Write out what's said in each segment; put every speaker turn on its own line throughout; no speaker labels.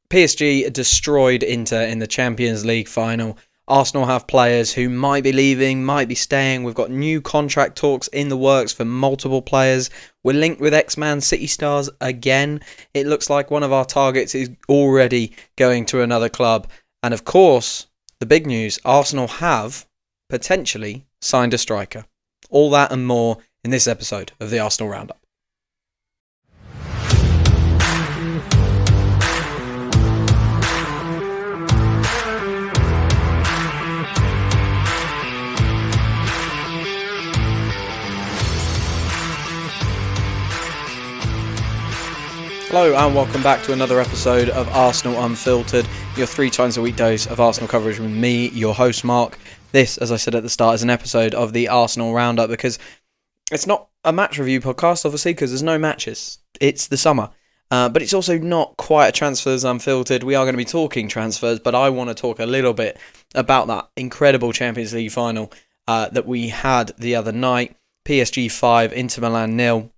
PSG destroyed Inter in the Champions League final. Arsenal have players who might be leaving, might be staying. We've got new contract talks in the works for multiple players. We're linked with ex-Man City stars again. It looks like one of our targets is already going to another club. And of course, the big news, Arsenal have potentially signed a striker. All that and more in this episode of the Arsenal Roundup. Hello and welcome back to another episode of Arsenal Unfiltered, your 3 times a week dose of Arsenal coverage with me, your host Mark. This, as I said at the start, is an episode of the Arsenal Roundup because it's not a match review podcast, obviously, because there's no matches. It's the summer. But it's also not quite a Transfers Unfiltered. We are going to be talking transfers, but I want to talk a little bit about that incredible Champions League final that we had the other night. PSG 5, Inter Milan 0.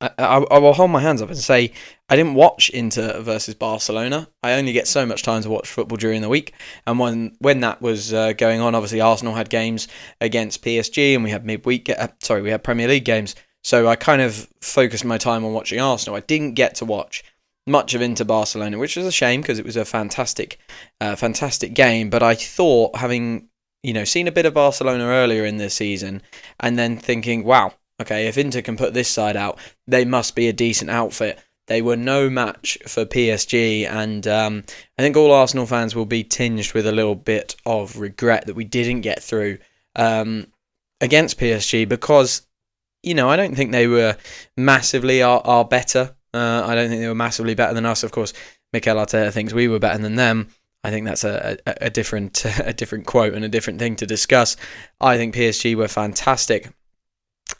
I will hold my hands up and say I didn't watch Inter versus Barcelona. I only get so much time to watch football during the week, and when that was going on, obviously Arsenal had games against PSG, and we had we had Premier League games. So I kind of focused my time on watching Arsenal. I didn't get to watch much of Inter Barcelona, which was a shame because it was a fantastic game. But I thought, having seen a bit of Barcelona earlier in the season, and then thinking, wow. Okay, if Inter can put this side out, they must be a decent outfit. They were no match for PSG, and I think all Arsenal fans will be tinged with a little bit of regret that we didn't get through against PSG because, I don't think they were massively are better. I don't think they were massively better than us. Of course, Mikel Arteta thinks we were better than them. I think that's a different quote and a different thing to discuss. I think PSG were fantastic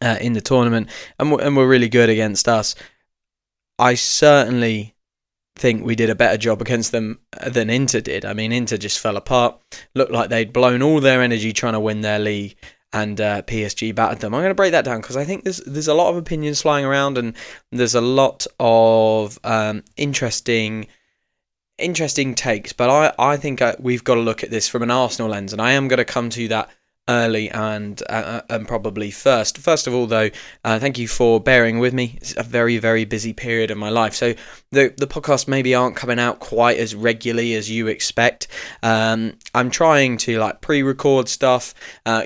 in the tournament and were really good against us. I certainly think we did a better job against them than Inter did. I mean, Inter just fell apart, looked like they'd blown all their energy trying to win their league, and PSG battered them. I'm going to break that down because I think there's a lot of opinions flying around, and there's a lot of interesting takes, but I think we've got to look at this from an Arsenal lens, and I am going to come to that early and probably first. First of all, though, thank you for bearing with me. It's a very, very busy period of my life, so the podcasts maybe aren't coming out quite as regularly as you expect. I'm trying to pre-record stuff,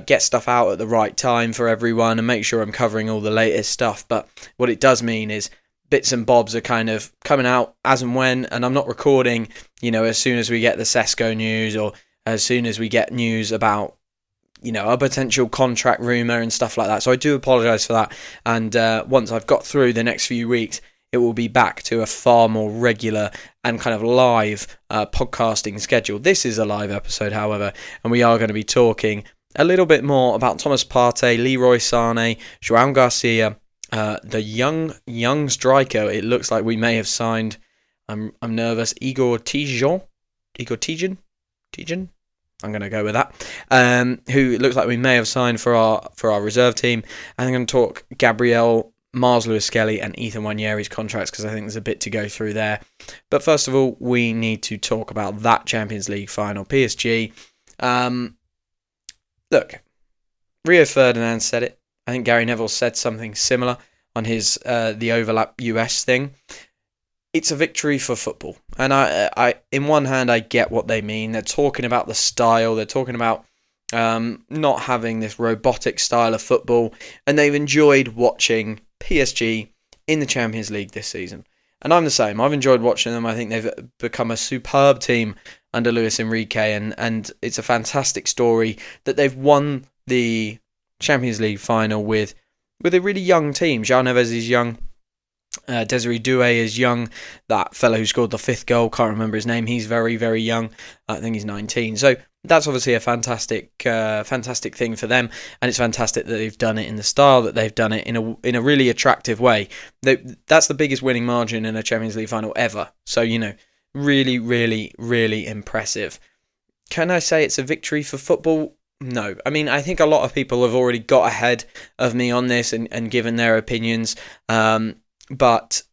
get stuff out at the right time for everyone, and make sure I'm covering all the latest stuff. But what it does mean is bits and bobs are kind of coming out as and when, and I'm not recording, as soon as we get the Sesko news or as soon as we get news about a potential contract rumour and stuff like that. So I do apologise for that. And once I've got through the next few weeks, it will be back to a far more regular and kind of live podcasting schedule. This is a live episode, however, and we are going to be talking a little bit more about Thomas Partey, Leroy Sane, João Garcia, the young striker. It looks like we may have signed. I'm nervous. Igor Tijon. I'm going to go with that. Who it looks like we may have signed for our reserve team. And I'm going to talk Gabriel, Mars Lewis-Skelly and Ethan Nwaneri's contracts because I think there's a bit to go through there. But first of all, we need to talk about that Champions League final. PSG. Look, Rio Ferdinand said it. I think Gary Neville said something similar on his the overlap US thing. It's a victory for football. And I in one hand, I get what they mean. They're talking about the style. They're talking about not having this robotic style of football. And they've enjoyed watching PSG in the Champions League this season. And I'm the same. I've enjoyed watching them. I think they've become a superb team under Luis Enrique. And it's a fantastic story that they've won the Champions League final with a really young team. João Neves is young. Desiree Doué is young. That fellow who scored the 5th goal, can't remember his name. He's very, very young. I think he's 19. So that's obviously a fantastic thing for them, and it's fantastic that they've done it in the style that they've done it in a really attractive way. That's the biggest winning margin in a Champions League final ever. So really, really, really impressive. Can I say it's a victory for football? No. I mean, I think a lot of people have already got ahead of me on this and given their opinions. But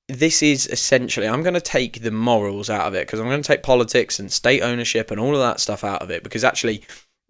this is essentially, I'm going to take the morals out of it, because I'm going to take politics and state ownership and all of that stuff out of it, because actually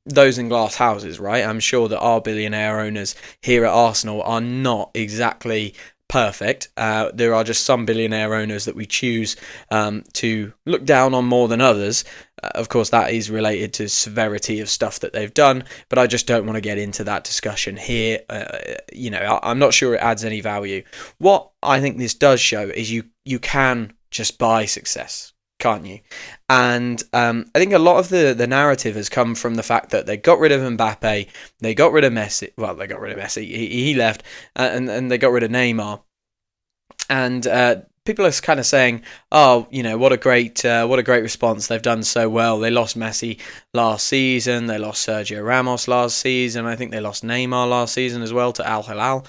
those in glass houses, right? I'm sure that our billionaire owners here at Arsenal are not exactly perfect. There are just some billionaire owners that we choose to look down on more than others. Of course, that is related to severity of stuff that they've done, but I just don't want to get into that discussion here. I'm not sure it adds any value. What I think this does show is you can just buy success, can't you? And I think a lot of the narrative has come from the fact that they got rid of Mbappe, they got rid of Messi. Well, they got rid of Messi. He left, and they got rid of Neymar. And people are kind of saying, "Oh, what a great response! They've done so well. They lost Messi last season. They lost Sergio Ramos last season. I think they lost Neymar last season as well to Al Hilal."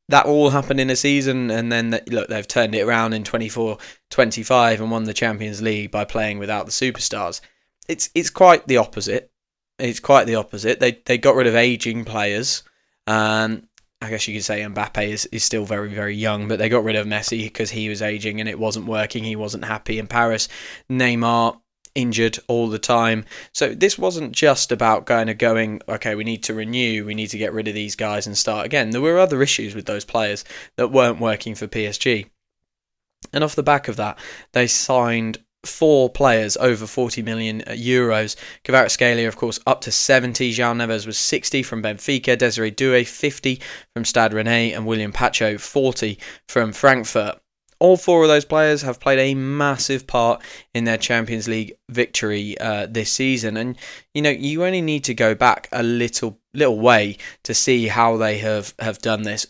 That all happened in a season, and then they've turned it around in 24-25 and won the Champions League by playing without the superstars. It's quite the opposite. It's quite the opposite. They got rid of aging players. I guess you could say Mbappe is still very, very young, but they got rid of Messi because he was aging and it wasn't working. He wasn't happy in Paris. Neymar injured all the time. So this wasn't just about going, okay, we need to renew, we need to get rid of these guys and start again. There were other issues with those players that weren't working for PSG. And off the back of that, they signed 4 players over 40 million euros. Kvaratskhelia, of course, up to 70. João Neves was 60 from Benfica. Desiree Doué, 50 from Stade Rennais. And William Pacho, 40 from Frankfurt. All 4 of those players have played a massive part in their Champions League victory this season. And, you only need to go back a little way to see how they have done this.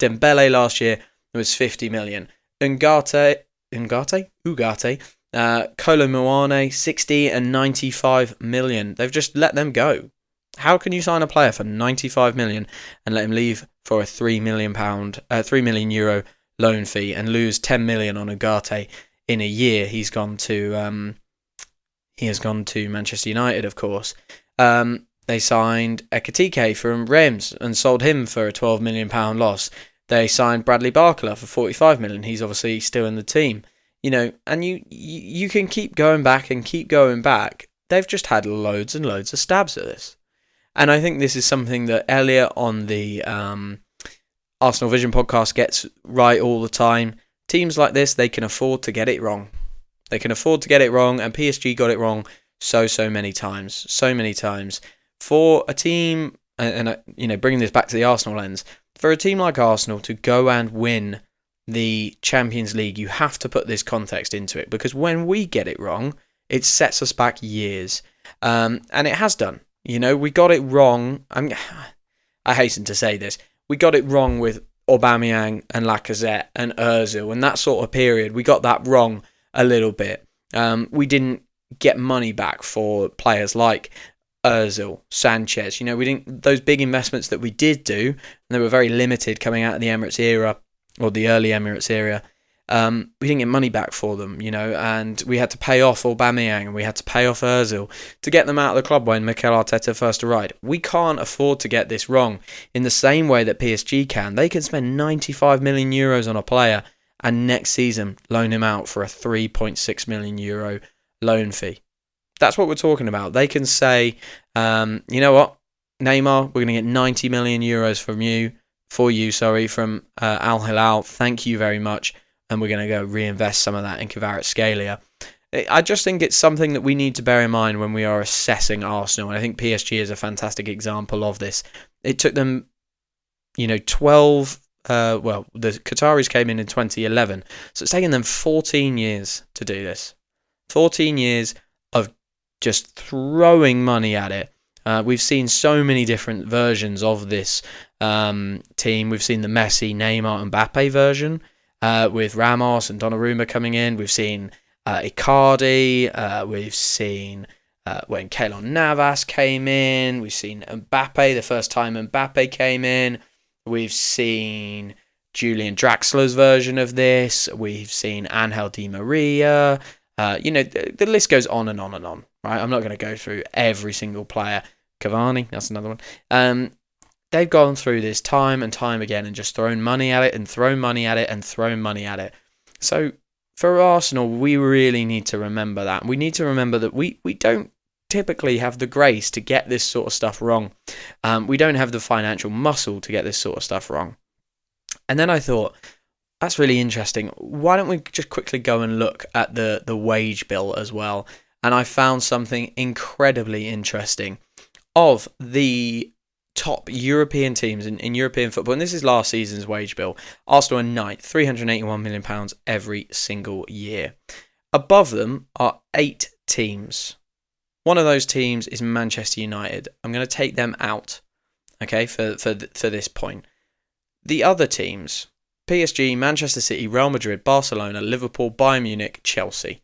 Dembele last year was 50 million. Ugarte, Kolo Muane, 60 and 95 million. They've just let them go. How can you sign a player for 95 million and let him leave for a €3 million loan fee and lose 10 million on Ugarte in a year? He has gone to Manchester United, of course. They signed Ekitike from Reims and sold him for a £12 million loss. They signed Bradley Barcola for 45 million. He's obviously still in the team. And you can keep going back and keep going back. They've just had loads and loads of stabs at this. And I think this is something that Elliot on the Arsenal Vision podcast gets right all the time. Teams like this, they can afford to get it wrong. They can afford to get it wrong, and PSG got it wrong so many times. So many times. For a team, and bringing this back to the Arsenal lens, for a team like Arsenal to go and win the Champions League, you have to put this context into it, because when we get it wrong, it sets us back years. And it has done. We got it wrong. I hasten to say this. We got it wrong with Aubameyang and Lacazette and Ozil and that sort of period. We got that wrong a little bit. We didn't get money back for players like Ozil, Sanchez. We didn't, those big investments that we did do, and they were very limited coming out of the Emirates era, or the early Emirates era. We didn't get money back for them, and we had to pay off Aubameyang and we had to pay off Ozil to get them out of the club when Mikel Arteta first arrived. We can't afford to get this wrong in the same way that PSG can. They can spend 95 million euros on a player and next season loan him out for a 3.6 million euro loan fee. That's what we're talking about. They can say, you know what, Neymar, we're going to get 90 million euros from Al Hilal. Thank you very much. And we're going to go reinvest some of that in Kvaratskhelia. I just think it's something that we need to bear in mind when we are assessing Arsenal. And I think PSG is a fantastic example of this. It took them, 12... the Qataris came in 2011. So it's taken them 14 years to do this. 14 years of just throwing money at it. We've seen so many different versions of this team. We've seen the Messi, Neymar, and Mbappe version with Ramos and Donnarumma coming in. We've seen Icardi. We've seen when Keylor Navas came in. We've seen Mbappe, the first time Mbappe came in. We've seen Julian Draxler's version of this. We've seen Angel Di Maria. The list goes on and on and on. Right, I'm not going to go through every single player. Cavani, that's another one. they've gone through this time and time again and just thrown money at it and thrown money at it and thrown money at it. So for Arsenal, we really need to remember that. We need to remember that we don't typically have the grace to get this sort of stuff wrong. We don't have the financial muscle to get this sort of stuff wrong. And then I thought, that's really interesting. Why don't we just quickly go and look at the wage bill as well? And I found something incredibly interesting of the top European teams in European football. And this is last season's wage bill. Arsenal are ninth, £381 million every single year. Above them are 8 teams. One of those teams is Manchester United. I'm going to take them out, okay, for this point. The other teams, PSG, Manchester City, Real Madrid, Barcelona, Liverpool, Bayern Munich, Chelsea.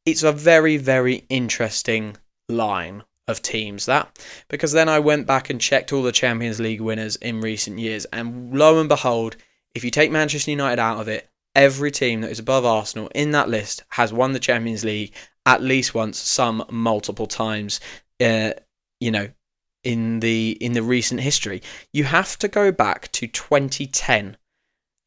It's a very, very interesting line of teams, that, because then I went back and checked all the Champions League winners in recent years, and lo and behold, if you take Manchester United out of it, every team that is above Arsenal in that list has won the Champions League at least once, some multiple times, in the recent history. You have to go back to 2010,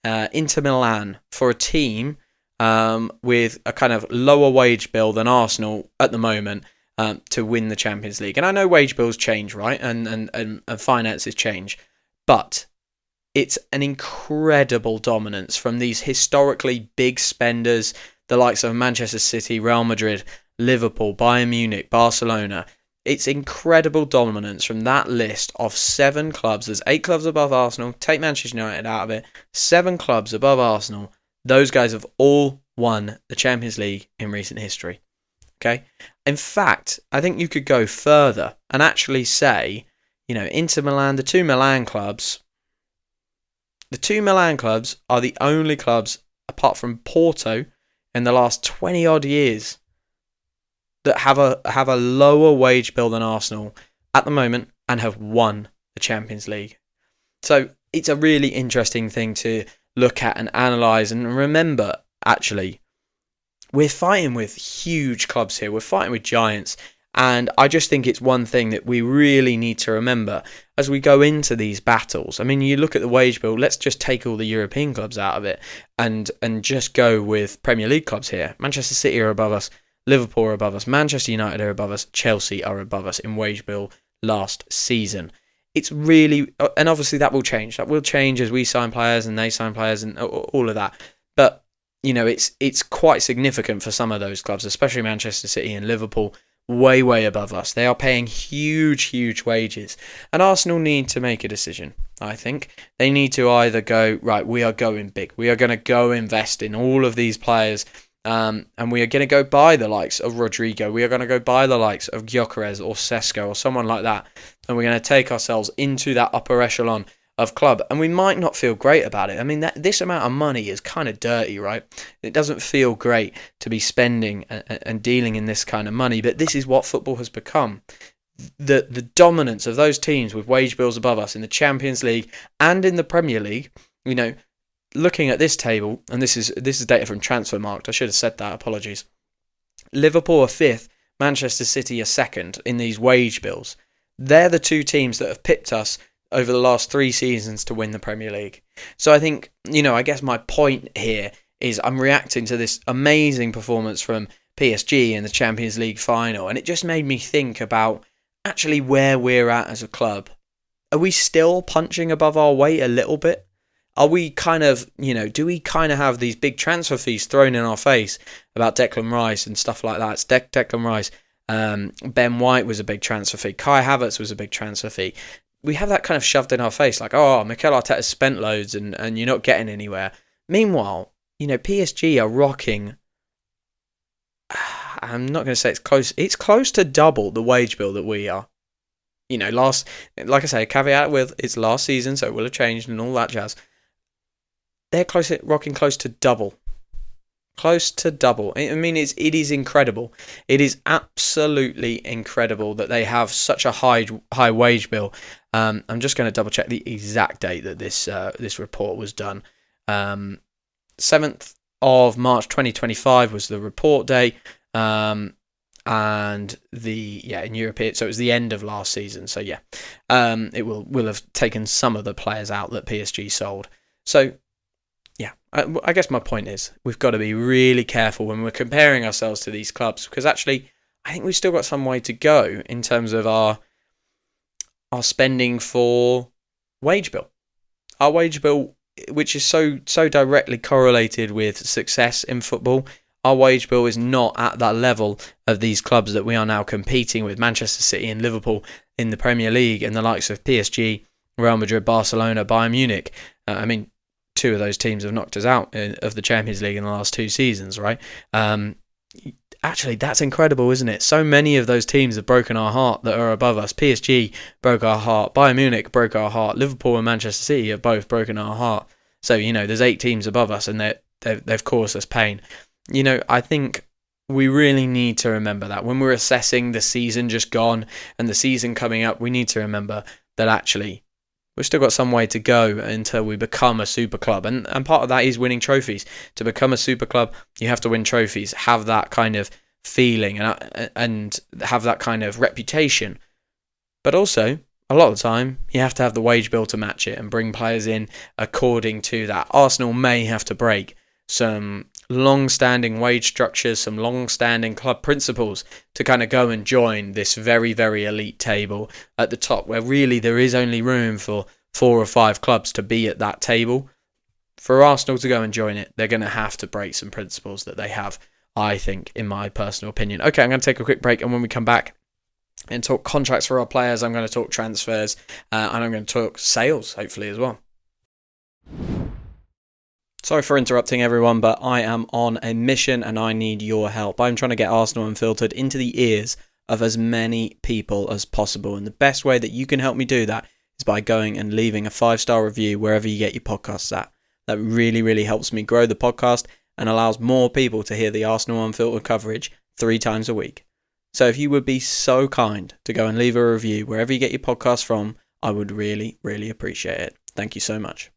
Inter Milan, for a team with a kind of lower wage bill than Arsenal at the moment to win the Champions League. And I know wage bills change, right? And finances change. But it's an incredible dominance from these historically big spenders, the likes of Manchester City, Real Madrid, Liverpool, Bayern Munich, Barcelona. It's incredible dominance from that list of 7 clubs. There's 8 clubs above Arsenal. Take Manchester United out of it. 7 clubs above Arsenal. Those guys have all won the Champions League in recent history. Okay? In fact, I think you could go further and actually say, Inter Milan, the two Milan clubs are the only clubs, apart from Porto, in the last 20 odd years that have a lower wage bill than Arsenal at the moment and have won the Champions League. So it's a really interesting thing to look at and analyse and remember, actually, we're fighting with huge clubs here. We're fighting with giants. And I just think it's one thing that we really need to remember as we go into these battles. I mean, you look at the wage bill, let's just take all the European clubs out of it and just go with Premier League clubs here. Manchester City are above us. Liverpool are above us. Manchester United are above us. Chelsea are above us in wage bill last season. It's really, and obviously that will change. That will change as we sign players and they sign players and all of that. But, it's quite significant for some of those clubs, especially Manchester City and Liverpool, way above us. They are paying huge wages. And Arsenal need to make a decision, I think. They need to either go, right, we are going big. We are going to go invest in all of these players. And we are going to go buy the likes of Rodrigo. We are going to go buy the likes of Gyökeres or Sesko or someone like that. And we're going to take ourselves into that upper echelon of club. And we might not feel great about it. I mean, this amount of money is kind of dirty, right? It doesn't feel great to be spending and dealing in this kind of money. But this is what football has become. The dominance of those teams with wage bills above us in the Champions League and in the Premier League, looking at this table, and this is data from Transfermarkt. I should have said that. Apologies. Liverpool are 5th. Manchester City are 2nd in these wage bills. They're the 2 teams that have pipped us over the last 3 seasons to win the Premier League. So I think, I guess my point here is I'm reacting to this amazing performance from PSG in the Champions League final, and it just made me think about actually where we're at as a club. Are we still punching above our weight a little bit? Are we kind of, do we kind of have these big transfer fees thrown in our face about Declan Rice and stuff like that? It's Declan Rice. Ben White was a big transfer fee. Kai Havertz was a big transfer fee. We have that kind of shoved in our face, like, oh, Mikel Arteta's spent loads and you're not getting anywhere. Meanwhile, PSG are rocking, I'm not going to say it's close to double the wage bill that we are. Like I say, caveat with it's last season, so it will have changed and all that jazz. They're rocking close to double. Close to double. I mean, it is incredible. It is absolutely incredible that they have such a high wage bill. I'm just going to double check the exact date that this report was done. 7th of March 2025 was the report date. and in Europe. So it was the end of last season. So it will have taken some of the players out that PSG sold. So I guess my point is we've got to be really careful when we're comparing ourselves to these clubs, because actually I think we've still got some way to go in terms of our spending for wage bill. Our wage bill, which is so directly correlated with success in football, our wage bill is not at that level of these clubs that we are now competing with, Manchester City and Liverpool in the Premier League, and the likes of PSG, Real Madrid, Barcelona, Bayern Munich. Two of those teams have knocked us out of the Champions League in the last 2 seasons, right? Actually, that's incredible, isn't it? So many of those teams have broken our heart that are above us. PSG broke our heart. Bayern Munich broke our heart. Liverpool and Manchester City have both broken our heart. So, there's 8 teams above us, and they've caused us pain. I think we really need to remember that when we're assessing the season just gone and the season coming up, we need to remember that actually we've still got some way to go until we become a super club. And part of that is winning trophies. To become a super club, you have to win trophies, have that kind of feeling and have that kind of reputation. But also, a lot of the time, you have to have the wage bill to match it and bring players in according to that. Arsenal may have to break some long-standing wage structures, some long-standing club principles to kind of go and join this very, very elite table at the top, where really there is only room for 4 or 5 clubs to be at that table. For Arsenal to go and join it, they're going to have to break some principles that they have, I think, in my personal opinion. Okay, I'm going to take a quick break, and when we come back and talk contracts for our players, I'm going to talk transfers, and I'm going to talk sales, hopefully, as well. Sorry for interrupting everyone, but I am on a mission and I need your help. I'm trying to get Arsenal Unfiltered into the ears of as many people as possible. And the best way that you can help me do that is by going and leaving a 5-star review wherever you get your podcasts at. That really, really helps me grow the podcast and allows more people to hear the Arsenal Unfiltered coverage 3 times a week. So if you would be so kind to go and leave a review wherever you get your podcast from, I would really, really appreciate it. Thank you so much.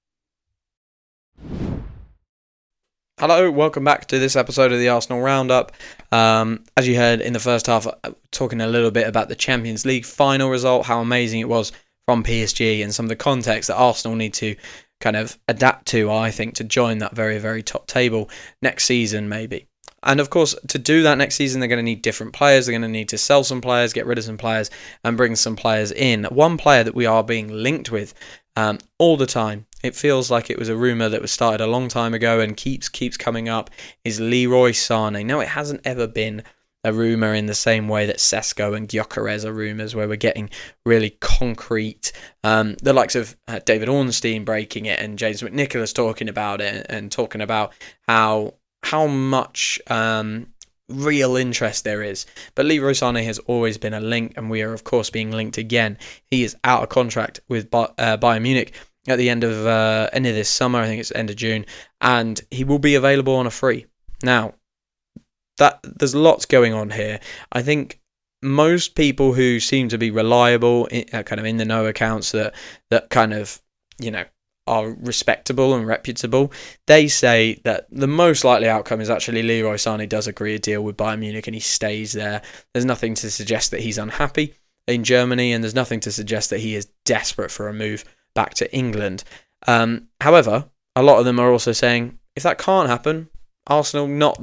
Hello, welcome back to this episode of the Arsenal Roundup. As you heard in the first half, talking a little bit about the Champions League final result, how amazing it was from PSG, and some of the context that Arsenal need to kind of adapt to, I think, to join that very, very top table next season, maybe. And of course, to do that next season, they're going to need different players. They're going to need to sell some players, get rid of some players, and bring some players in. One player that we are being linked with all the time, it feels like it was a rumour that was started a long time ago and keeps coming up, is Leroy Sane. Now, it hasn't ever been a rumour in the same way that Sesko and Gyökeres are rumours, where we're getting really concrete, the likes of David Ornstein breaking it and James McNicholas talking about it and talking about how much real interest there is. But Leroy Sane has always been a link, and we are of course being linked again. He is out of contract with Bayern Munich at the end of this summer. I think it's end of June, and he will be available on a free. Now, that there's lots going on here. I think most people who seem to be reliable, kind of in the know accounts that kind of are respectable and reputable, they say that the most likely outcome is actually Leroy Sane does agree a deal with Bayern Munich and he stays there. There's nothing to suggest that he's unhappy in Germany, and there's nothing to suggest that he is desperate for a move back to England. However, a lot of them are also saying if that can't happen, Arsenal not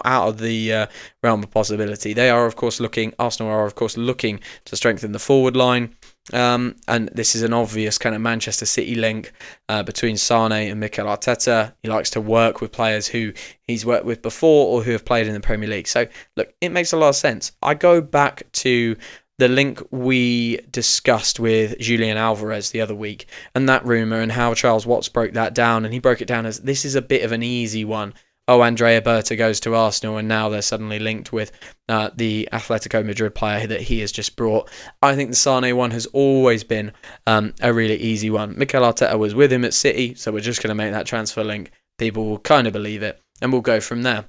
out of the realm of possibility. Arsenal are of course looking to strengthen the forward line. And this is an obvious kind of Manchester City link between Sane and Mikel Arteta. He likes to work with players who he's worked with before or who have played in the Premier League. So, look, it makes a lot of sense. I go back to the link we discussed with Julian Alvarez the other week and that rumour, and how Charles Watts broke that down. And he broke it down as this is a bit of an easy one. Oh, Andrea Berta goes to Arsenal, and now they're suddenly linked with the Atletico Madrid player that he has just brought. I think the Sane one has always been a really easy one. Mikel Arteta was with him at City, so we're just going to make that transfer link. People will kind of believe it, and we'll go from there.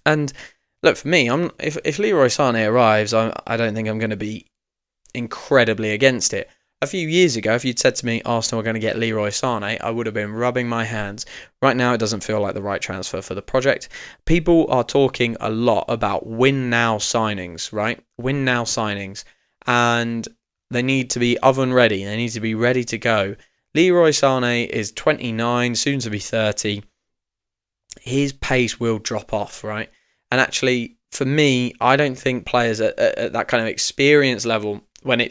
And look, for me, if Leroy Sane arrives, I don't think I'm going to be incredibly against it. A few years ago, if you'd said to me Arsenal are going to get Leroy Sane, I would have been rubbing my hands. Right now, it doesn't feel like the right transfer for the project. People are talking a lot about win now signings, right? Win now signings. And they need to be oven ready. They need to be ready to go. Leroy Sane is 29, soon to be 30. His pace will drop off, right? And actually, for me, I don't think players at that kind of experience level, when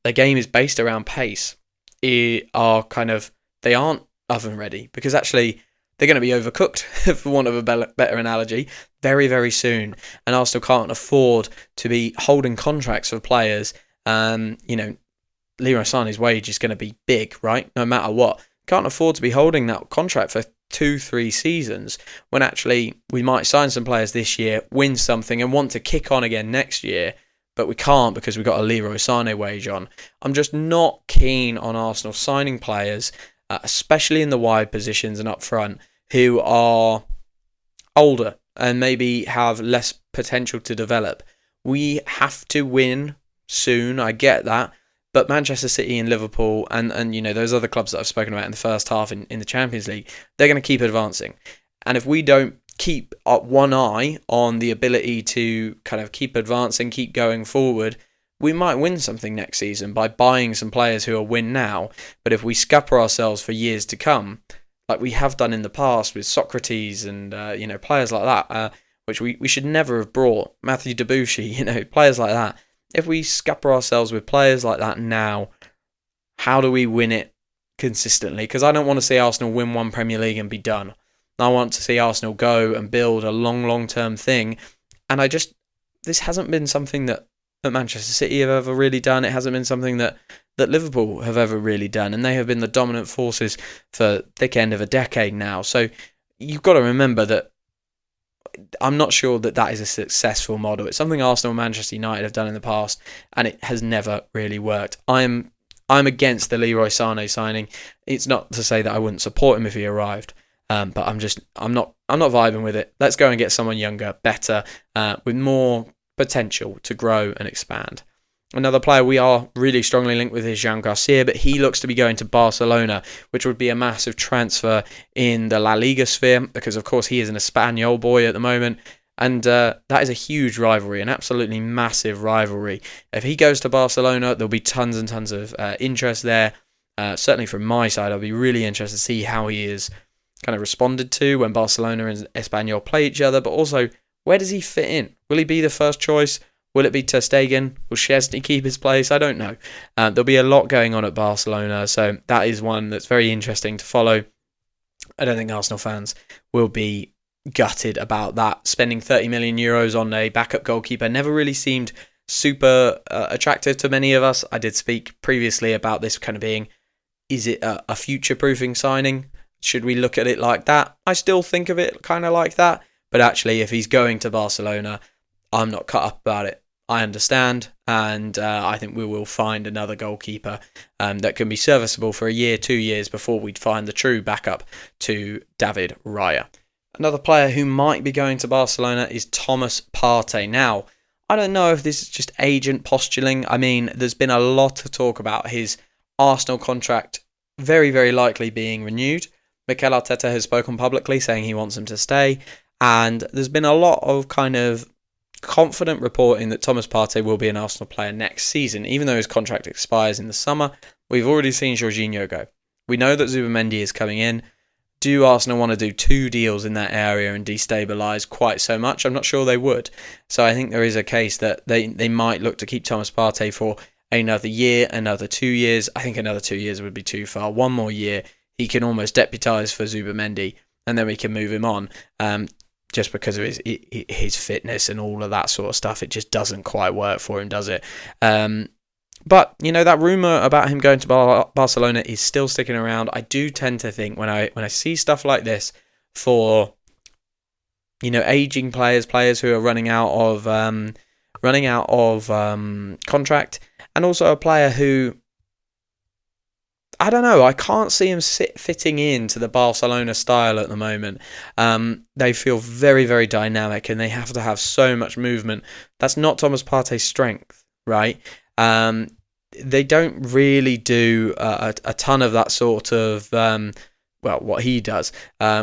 the game is based around pace, they aren't oven ready, because actually they're going to be overcooked, for want of a better analogy, very, very soon. And Arsenal can't afford to be holding contracts for players. Leroy Sane's wage is going to be big, right? No matter what. Can't afford to be holding that contract for 2-3 seasons, when actually we might sign some players this year, win something, and want to kick on again next year, but we can't because we've got a Leroy Sane wage on. I'm just not keen on Arsenal signing players, especially in the wide positions and up front, who are older and maybe have less potential to develop. We have to win soon, I get that, but Manchester City and Liverpool and those other clubs that I've spoken about in the first half in the Champions League, they're going to keep advancing. And if we don't keep one eye on the ability to kind of keep advancing, keep going forward, we might win something next season by buying some players who will win now. But if we scupper ourselves for years to come, like we have done in the past with Socrates and players like that, which we should never have brought, Matthew Debussy, players like that. If we scupper ourselves with players like that now, how do we win it consistently? Because I don't want to see Arsenal win one Premier League and be done. I want to see Arsenal go and build a long-term thing. And this hasn't been something that Manchester City have ever really done. It hasn't been something that Liverpool have ever really done. And they have been the dominant forces for thick end of a decade now. So you've got to remember that I'm not sure that is a successful model. It's something Arsenal and Manchester United have done in the past, and it has never really worked. I'm against the Leroy Sane signing. It's not to say that I wouldn't support him if he arrived, but I'm not vibing with it. Let's go and get someone younger, better, with more potential to grow and expand. Another player we are really strongly linked with is Jean Garcia, but he looks to be going to Barcelona, which would be a massive transfer in the La Liga sphere, because of course he is an Espanyol boy at the moment, and that is a huge rivalry, an absolutely massive rivalry. If he goes to Barcelona, there'll be tons and tons of interest there. Certainly from my side, I'll be really interested to see how he is kind of responded to when Barcelona and Espanyol play each other, but also, where does he fit in? Will he be the first choice? Will it be Ter Stegen? Will Szczesny keep his place? I don't know. There'll be a lot going on at Barcelona, so that is one that's very interesting to follow. I don't think Arsenal fans will be gutted about that. Spending 30 million euros on a backup goalkeeper never really seemed super attractive to many of us. I did speak previously about this kind of being, is it a future-proofing signing? Should we look at it like that? I still think of it kind of like that, but actually if he's going to Barcelona, I'm not cut up about it. I understand, and I think we will find another goalkeeper that can be serviceable for a year, 2 years before we'd find the true backup to David Raya. Another player who might be going to Barcelona is Thomas Partey. Now, I don't know if this is just agent posturing. I mean, there's been a lot of talk about his Arsenal contract very, very likely being renewed. Mikel Arteta has spoken publicly saying he wants him to stay, and there's been a lot of kind of confident reporting that Thomas Partey will be an Arsenal player next season, even though his contract expires in the summer. We've already seen Jorginho go. We know that Zubamendi is coming in. Do Arsenal want to do 2 deals in that area and destabilise quite so much? I'm not sure they would. So I think there is a case that they might look to keep Thomas Partey for another year, another 2 years. I think another 2 years would be too far. 1 more year, he can almost deputise for Zubamendi, and then we can move him on. Just because of his fitness and all of that sort of stuff, it just doesn't quite work for him, does it? But, that rumour about him going to Barcelona is still sticking around. I do tend to think when I see stuff like this for, aging players who are running out of contract, and also a player who, I don't know, I can't see him fitting into the Barcelona style at the moment. They feel very, very dynamic, and they have to have so much movement. That's not Thomas Partey's strength, right? they don't really do a ton of that sort of what he does,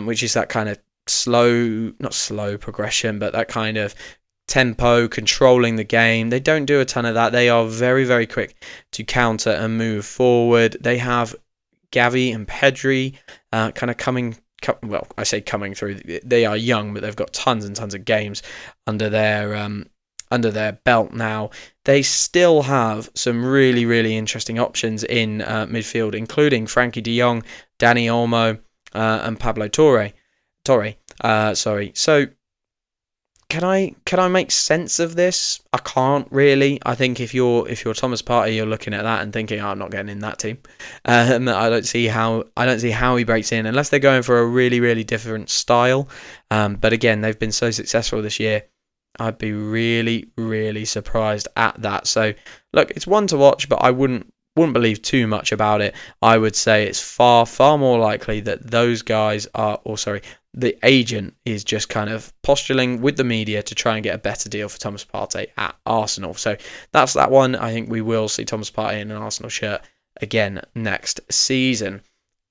which is that kind of not slow progression, but that kind of tempo, controlling the game. They don't do a ton of that. They are very, very quick to counter and move forward. They have Gavi and Pedri kind of coming through. They are young, but they've got tons and tons of games under their belt now. They still have some really, really interesting options in midfield, including Frankie de Jong, Dani Olmo, and Pablo Torre. So can I make sense of this? I can't really. I think if you're Thomas Partey, you're looking at that and thinking, I'm not getting in that team. I don't see how he breaks in unless they're going for a really, really different style. But again, they've been so successful this year. I'd be really, really surprised at that. So look, it's one to watch, but I wouldn't believe too much about it. I would say it's far, far more likely that those guys the agent is just kind of posturing with the media to try and get a better deal for Thomas Partey at Arsenal. So that's that one. I think we will see Thomas Partey in an Arsenal shirt again next season.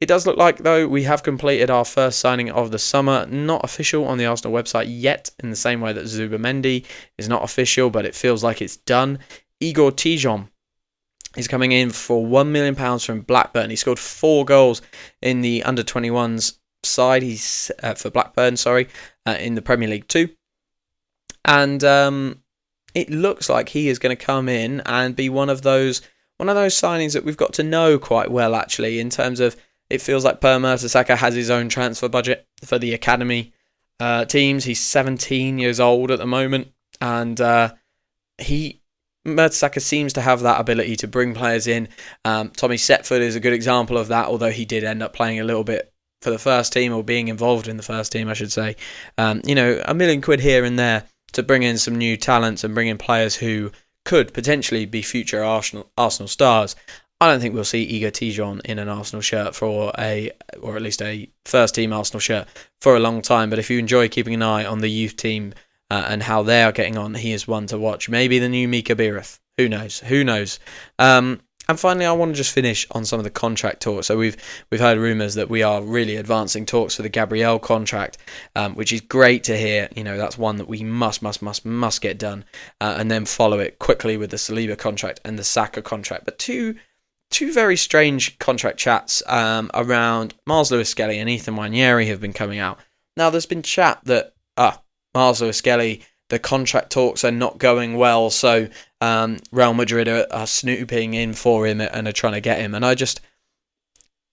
It does look like, though, we have completed our first signing of the summer. Not official on the Arsenal website yet, in the same way that Zubimendi is not official, but it feels like it's done. Igor Tijon is coming in for £1 million from Blackburn. He scored 4 goals in the under-21s side. He's for Blackburn, in the Premier League 2. And it looks like he is going to come in and be one of those signings that we've got to know quite well, actually, in terms of it feels like Per Mertesacker has his own transfer budget for the academy teams. He's 17 years old at the moment, and Mertesacker seems to have that ability to bring players in. Tommy Setford is a good example of that, although he did end up playing a little bit for the first team, or being involved in the first team, I should say. £1 million here and there to bring in some new talents and bring in players who could potentially be future Arsenal stars. I don't think we'll see Igor Tijon in an Arsenal shirt or at least a first team Arsenal shirt for a long time. But if you enjoy keeping an eye on the youth team and how they are getting on, he is one to watch. Maybe the new Mika Biereth. Who knows? And finally, I want to just finish on some of the contract talks. So we've heard rumours that we are really advancing talks for the Gabriel contract, which is great to hear. That's one that we must get done, and then follow it quickly with the Saliba contract and the Saka contract. But two very strange contract chats around Miles Lewis-Skelly and Ethan Nwaneri have been coming out. Now, there's been chat that Miles Lewis-Skelly, the contract talks are not going well, so Real Madrid are snooping in for him and are trying to get him. And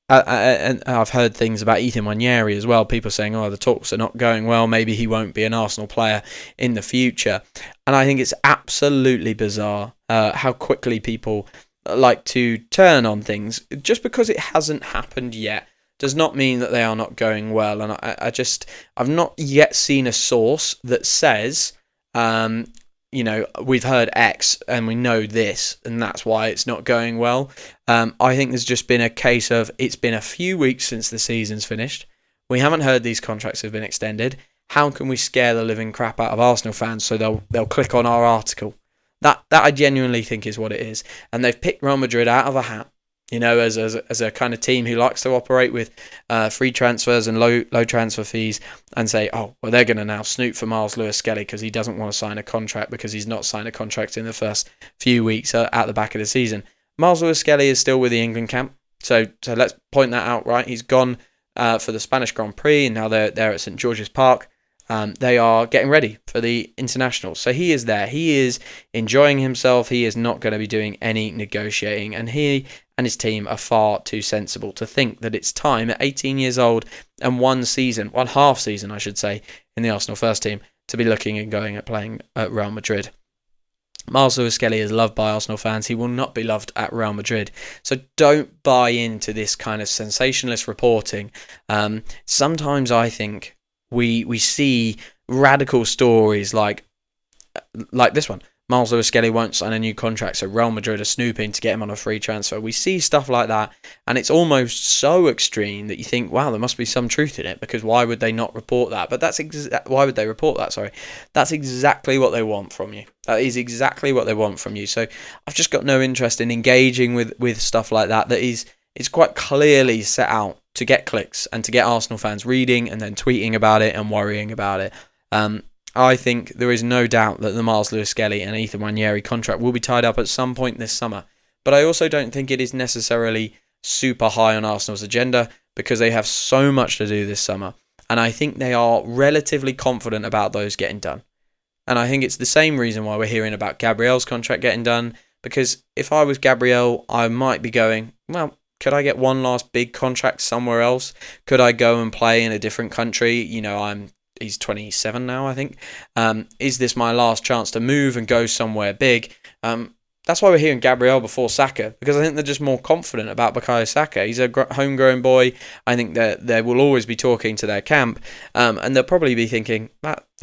I've heard things about Ethan Nwaneri as well, people saying, the talks are not going well, maybe he won't be an Arsenal player in the future. And I think it's absolutely bizarre how quickly people like to turn on things. Just because it hasn't happened yet does not mean that they are not going well. And I've not yet seen a source that says, we've heard X and we know this, and that's why it's not going well. I think there's just been a case of, it's been a few weeks since the season's finished. We haven't heard these contracts have been extended. How can we scare the living crap out of Arsenal fans so they'll click on our article? That I genuinely think is what it is. And they've picked Real Madrid out of a hat, as a kind of team who likes to operate with free transfers and low transfer fees, and say, they're going to now snoop for Miles Lewis-Skelly because he doesn't want to sign a contract, because he's not signed a contract in the first few weeks at the back of the season. Miles Lewis-Skelly is still with the England camp, so let's point that out, right? He's gone for the Spanish Grand Prix, and now they're at St George's Park. They are getting ready for the internationals. So he is there. He is enjoying himself. He is not going to be doing any negotiating. And he and his team are far too sensible to think that it's time at 18 years old and one half season, I should say, in the Arsenal first team, to be looking and going at playing at Real Madrid. Miles Lewis-Skelly is loved by Arsenal fans. He will not be loved at Real Madrid. So don't buy into this kind of sensationalist reporting. Sometimes I think we see radical stories like like this one. Miles Lewis-Skelly won't sign a new contract, so Real Madrid are snooping to get him on a free transfer. We see stuff like that, and it's almost so extreme that you think, wow, there must be some truth in it, because why would they not report that? But why would they report that? Sorry, that's exactly what they want from you. That is exactly what they want from you. So I've just got no interest in engaging with stuff like that. It's quite clearly set out to get clicks and to get Arsenal fans reading and then tweeting about it and worrying about it. I think there is no doubt that the Miles Lewis-Skelly and Ethan Nwaneri contract will be tied up at some point this summer. But I also don't think it is necessarily super high on Arsenal's agenda, because they have so much to do this summer. And I think they are relatively confident about those getting done. And I think it's the same reason why we're hearing about Gabriel's contract getting done. Because if I was Gabriel, I might be going, well, could I get one last big contract somewhere else? Could I go and play in a different country? He's 27 now, I think. Is this my last chance to move and go somewhere big? That's why we're hearing Gabriel before Saka, because I think they're just more confident about Bukayo Saka. He's a homegrown boy. I think that they will always be talking to their camp, and they'll probably be thinking,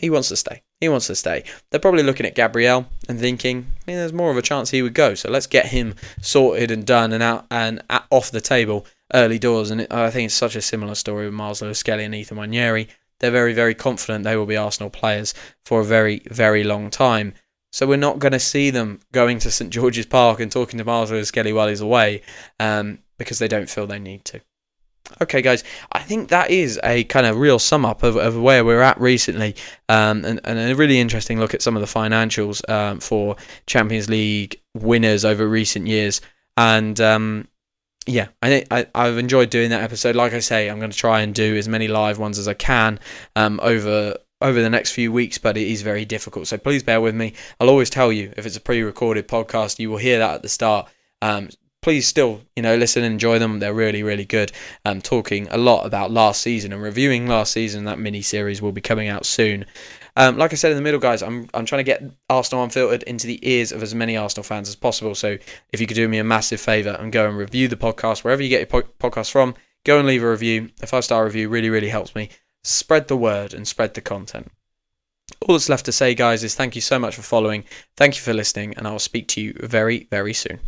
he wants to stay. He wants to stay. They're probably looking at Gabriel and thinking, there's more of a chance he would go. So let's get him sorted and done and out and off the table early doors. And I think it's such a similar story with Miles Lewis-Skelly and Ethan Nwaneri. They're very, very confident they will be Arsenal players for a very, very long time. So we're not going to see them going to St George's Park and talking to Miles Lewis-Skelly while he's away, because they don't feel they need to. Okay, guys, I think that is a kind of real sum up of where we're at recently, and a really interesting look at some of the financials for Champions League winners over recent years. And I've enjoyed doing that episode. Like I say, I'm going to try and do as many live ones as I can over the next few weeks, but it is very difficult. So please bear with me. I'll always tell you, if it's a pre-recorded podcast, you will hear that at the start. Please still, listen and enjoy them. They're really, really good. Talking a lot about last season and reviewing last season. That mini-series will be coming out soon. Like I said in the middle, guys, I'm trying to get Arsenal Unfiltered into the ears of as many Arsenal fans as possible. So if you could do me a massive favour and go and review the podcast, wherever you get your podcast from, go and leave a review. A 5-star review really, really helps me. Spread the word and spread the content. All that's left to say, guys, is thank you so much for following. Thank you for listening, and I will speak to you very, very soon.